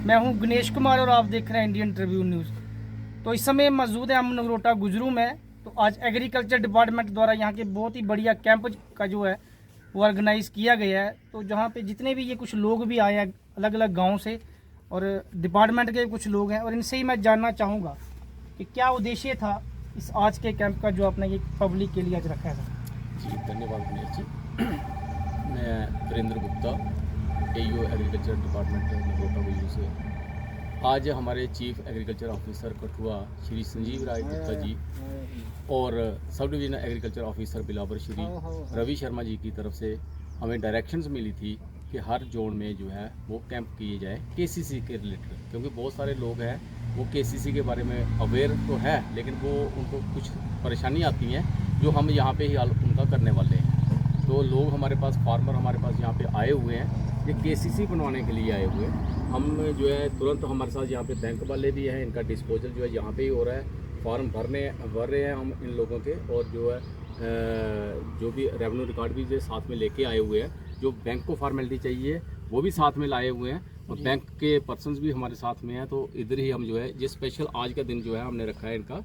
मैं हूं गणेश कुमार और आप देख रहे हैं इंडियन ट्रिब्यून न्यूज़। तो इस समय मौजूद है हम नगरोटा गुजरू में। तो आज एग्रीकल्चर डिपार्टमेंट द्वारा यहाँ के बहुत ही बढ़िया कैंप का जो है वो ऑर्गेनाइज़ किया गया है। तो जहाँ पे जितने भी ये कुछ लोग भी आए हैं अलग अलग गाँव से और डिपार्टमेंट के कुछ लोग हैं, और इनसे ही मैं जानना चाहूँगा कि क्या उद्देश्य था इस आज के कैंप का जो आपने ये पब्लिक के लिए आज रखा है। जी धन्यवाद गणेश जी। मैं Virendra Gupta AU agriculture department Nagrota Gujroo से। आज हमारे chief agriculture officer Kathua Shri Sanjeev Rai Gupta ji और सब डिवीजन एग्रीकल्चर ऑफिसर बिलावर श्री रवि शर्मा जी की तरफ से हमें डायरेक्शंस मिली थी कि हर जोन में जो है वो कैंप किए जाए KCC के रिलेटेड, क्योंकि बहुत सारे लोग हैं वो KCC के बारे में अवेयर तो है लेकिन वो उनको कुछ परेशानी आती हैं जो हम यहाँ पे ही हल उनका करने वाले हैं। तो लोग हमारे पास फार्मर हमारे पास यहाँ पे आए हुए हैं, ये KCC बनवाने के लिए आए हुए हैं। हम जो है तुरंत हमारे साथ यहाँ पे बैंक वाले भी हैं, इनका डिस्पोजल जो है यहाँ पे ही हो रहा है। फॉर्म भर रहे हैं हम इन लोगों के, और जो है जो भी रेवेन्यू रिकॉर्ड भी जो साथ में लेके आए हुए हैं, जो बैंक को फॉर्मेलिटी चाहिए वो भी साथ में लाए हुए हैं, और बैंक के पर्सनस भी हमारे साथ में हैं। तो इधर ही हम जो है ये स्पेशल आज का दिन जो है हमने रखा है इनका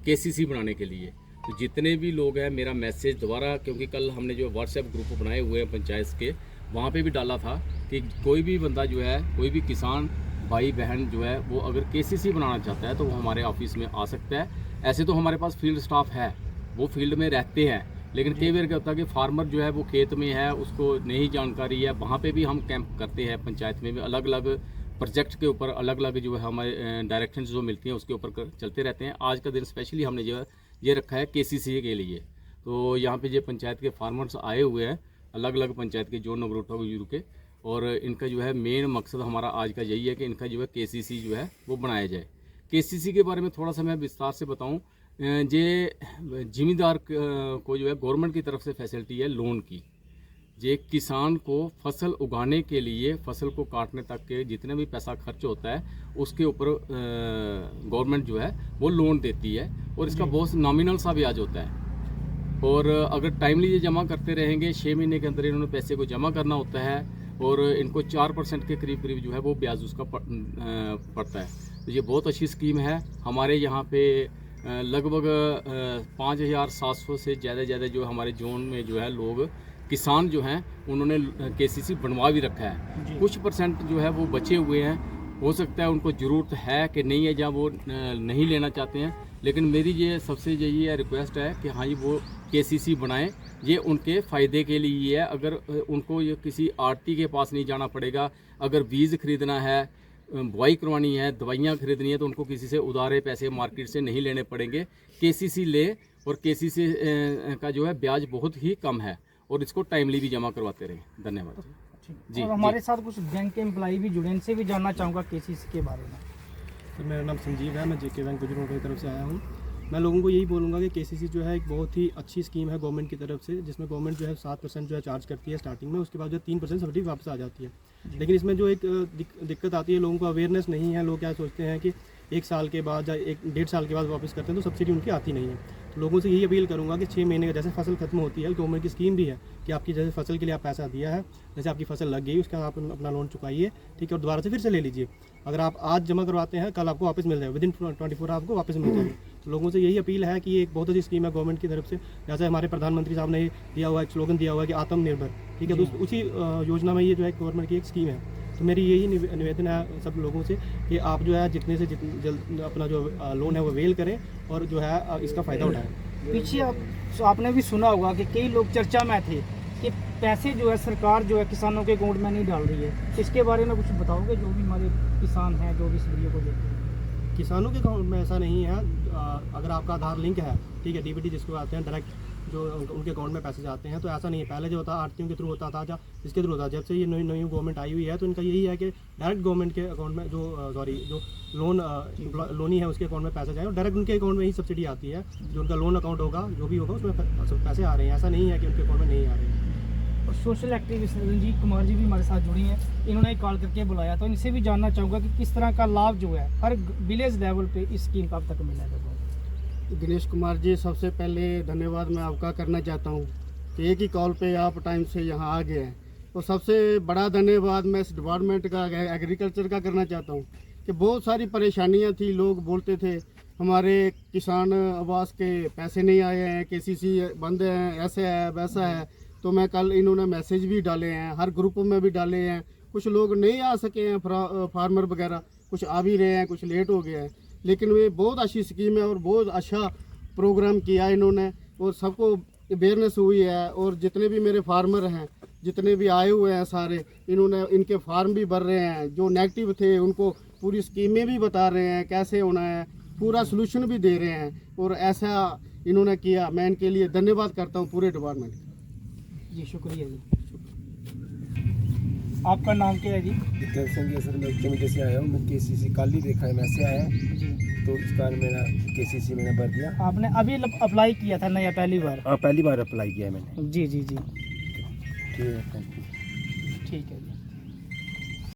KCC बनाने के लिए। तो जितने भी लोग हैं मेरा मैसेज दोबारा, क्योंकि कल हमने जो व्हाट्सएप ग्रुप बनाए हुए हैं पंचायत के, वहाँ पे भी डाला था कि कोई भी बंदा जो है कोई भी किसान भाई बहन जो है वो अगर KCC बनाना चाहता है तो वो हमारे ऑफिस में आ सकता है। ऐसे तो हमारे पास फील्ड स्टाफ है, वो फील्ड में रहते हैं, लेकिन कई बार क्या होता है कि फार्मर जो है वो खेत में है, उसको नहीं जानकारी है। वहाँ पे भी हम कैंप करते हैं पंचायत में भी, अलग अलग प्रोजेक्ट के ऊपर अलग अलग जो है हमारे डायरेक्शन जो मिलती हैं उसके ऊपर चलते रहते हैं। आज का दिन स्पेशली हमने जो है ये रखा है KCC के लिए। तो यहाँ पे जो पंचायत के फार्मर्स आए हुए हैं अलग अलग पंचायत के जो नगरोटा गुजरू के, और इनका जो है मेन मकसद हमारा आज का यही है कि इनका जो है KCC जो है वो बनाया जाए। KCC के बारे में थोड़ा सा मैं विस्तार से बताऊं, ये जिमीदार को जो है गवर्नमेंट की तरफ से फैसिलिटी है लोन की। ये किसान को फसल उगाने के लिए, फसल को काटने तक के जितने भी पैसा खर्च होता है उसके ऊपर गवर्नमेंट जो है वो लोन देती है, और इसका बहुत नॉमिनल सा ब्याज होता है। और अगर टाइमली ये जमा करते रहेंगे 6 महीने के अंदर इन्होंने पैसे को जमा करना होता है, और इनको 4% के करीब करीब जो है वो ब्याज उसका पड़ता है। तो ये बहुत अच्छी स्कीम है। हमारे यहाँ पे लगभग 5700 से ज़्यादा जो हमारे जोन में जो है लोग किसान जो हैं उन्होंने KCC बनवा भी रखा है। कुछ परसेंट जो है वो बचे हुए हैं, हो सकता है उनको ज़रूरत है कि नहीं है, जहाँ वो नहीं लेना चाहते हैं। लेकिन मेरी ये सबसे यही है रिक्वेस्ट है कि हाँ वो KCC बनाएं, ये उनके फ़ायदे के लिए है। अगर उनको ये किसी आड़ती के पास नहीं जाना पड़ेगा, अगर बीज खरीदना है, बुआई करवानी है, दवाइयाँ खरीदनी है, तो उनको किसी से उधारे पैसे मार्केट से नहीं लेने पड़ेंगे। KCC ले, और KCC का जो है ब्याज बहुत ही कम है, और इसको टाइमली भी जमा करवाते रहें। धन्यवाद जी। और हमारे साथ कुछ बैंक के एम्प्लॉई भी जुड़े, इनसे भी जानना चाहूँगा KCC के बारे में। सर मेरा नाम संजीव है, मैं JK बैंक गुजरू की तरफ से आया हूँ। मैं लोगों को यही बोलूँगा कि KCC जो है एक बहुत ही अच्छी स्कीम है गवर्नमेंट की तरफ से, जिसमें गवर्नमेंट जो है 7% जो है चार्ज करती है स्टार्टिंग में, उसके बाद जो 3% सब्सिडी वापस आ जाती है। लेकिन इसमें जो एक दिक्कत आती है, लोगों को अवेयरनेस नहीं है। लोग क्या सोचते हैं कि 1 साल के बाद या 1-1.5 साल के बाद वापस करते हैं तो सब्सिडी उनकी आती नहीं है। तो लोगों से यही अपील करूँगा कि 6 महीने का जैसे फसल खत्म होती है, गवर्नमेंट की स्कीम भी है कि आपकी जैसे फसल के लिए आप पैसा दिया है, जैसे आपकी फसल लग गई उसका आप अपना लोन चुकाइए, ठीक है, और दोबारा से फिर से ले लीजिए। अगर आप आज जमा करवाते हैं कल आपको वापस मिल जाएगा, विदिन 24 आपको वापस मिल जाएगी। तो लोगों से यही अपील है कि ये एक बहुत अच्छी स्कीम है गवर्नमेंट की तरफ से। जैसे हमारे प्रधानमंत्री साहब ने दिया हुआ एक स्लोगन दिया हुआ है कि आत्मनिर्भर, ठीक है, तो उसी योजना में ये जो है गवर्नमेंट की एक स्कीम है। तो मेरी यही निवेदन है सब लोगों से कि आप जो है जितने से जल्द अपना जो लोन है वो अवेल करें, और जो है इसका फ़ायदा उठाएं। पीछे आपने भी सुना होगा कि कई लोग चर्चा में थे कि पैसे जो है सरकार जो है किसानों के अकाउंट में नहीं डाल रही है। तो इसके बारे में कुछ बताओगे, जो भी हमारे किसान हैं जो भी इस वीडियो को देखते हैं? किसानों के अकाउंट में ऐसा नहीं है। अगर आपका आधार लिंक है, ठीक है, DBT जिसको आते हैं डायरेक्ट जो उनके अकाउंट में पैसे जाते हैं। तो ऐसा नहीं है, पहले जो होता आरटीओ के थ्रू होता था या इसके थ्रू होता, जब से ये नई नई गवर्नमेंट आई हुई है तो इनका यही है कि डायरेक्ट गवर्नमेंट के अकाउंट में जो लोनी है उसके अकाउंट में पैसा जाए और डायरेक्ट उनके अकाउंट में ही सब्सिडी आती है। जो उनका लोन अकाउंट होगा जो भी होगा उसमें पैसे आ रहे हैं, ऐसा नहीं है कि उनके अकाउंट में नहीं आ रहे हैं। और सोशल एक्टिविस्ट रंजीत कुमार जी भी हमारे साथ जुड़ी हैं, इन्होंने कॉल करके बुलाया, तो इनसे भी जानना चाहूँगा कि किस तरह का लाभ जो है हर विलेज लेवल पे इस स्कीम का अब तक मिला है लोगों को। दिनेश कुमार जी, सबसे पहले धन्यवाद मैं आपका करना चाहता हूँ कि एक ही कॉल पे आप टाइम से यहाँ आ गए हैं। तो सबसे बड़ा धन्यवाद मैं इस डिपार्टमेंट का एग्रीकल्चर का करना चाहता हूँ कि बहुत सारी परेशानियाँ थी। लोग बोलते थे हमारे किसान आवास के पैसे नहीं आए हैं, केसीसी बंद हैं, ऐसे है वैसा है। तो मैं कल इन्होंने मैसेज भी डाले हैं, हर ग्रुप में भी डाले हैं। कुछ लोग नहीं आ सके हैं फार्मर वगैरह, कुछ आ भी रहे हैं, कुछ लेट हो गए हैं, लेकिन वे बहुत अच्छी स्कीम है और बहुत अच्छा प्रोग्राम किया इन्होंने और सबको अवेयरनेस हुई है। और जितने भी मेरे फार्मर हैं, जितने भी आए हुए हैं सारे, इन्होंने इनके फार्म भी भर रहे हैं। जो नेगेटिव थे उनको पूरी स्कीमें भी बता रहे हैं कैसे होना है, पूरा सोल्यूशन भी दे रहे हैं और ऐसा इन्होंने किया। मैं इनके लिए धन्यवाद करता हूँ पूरे डिपार्टमेंट। जी शुक्रिया जी। आपका नाम क्या है जी? विक्रम सिंह है सर, मैं कमेटी से आया हूँ। मैं केसीसी कल ही देखा है, मैसेज आया है जी। तो इस कारण मेरा केसीसी मैंने भर दिया। आपने अभी अप्लाई किया था ना या पहली बार? हाँ, पहली बार अप्लाई किया है मैंने। जी जी जी, ठीक है, थैंक यू। ठीक है।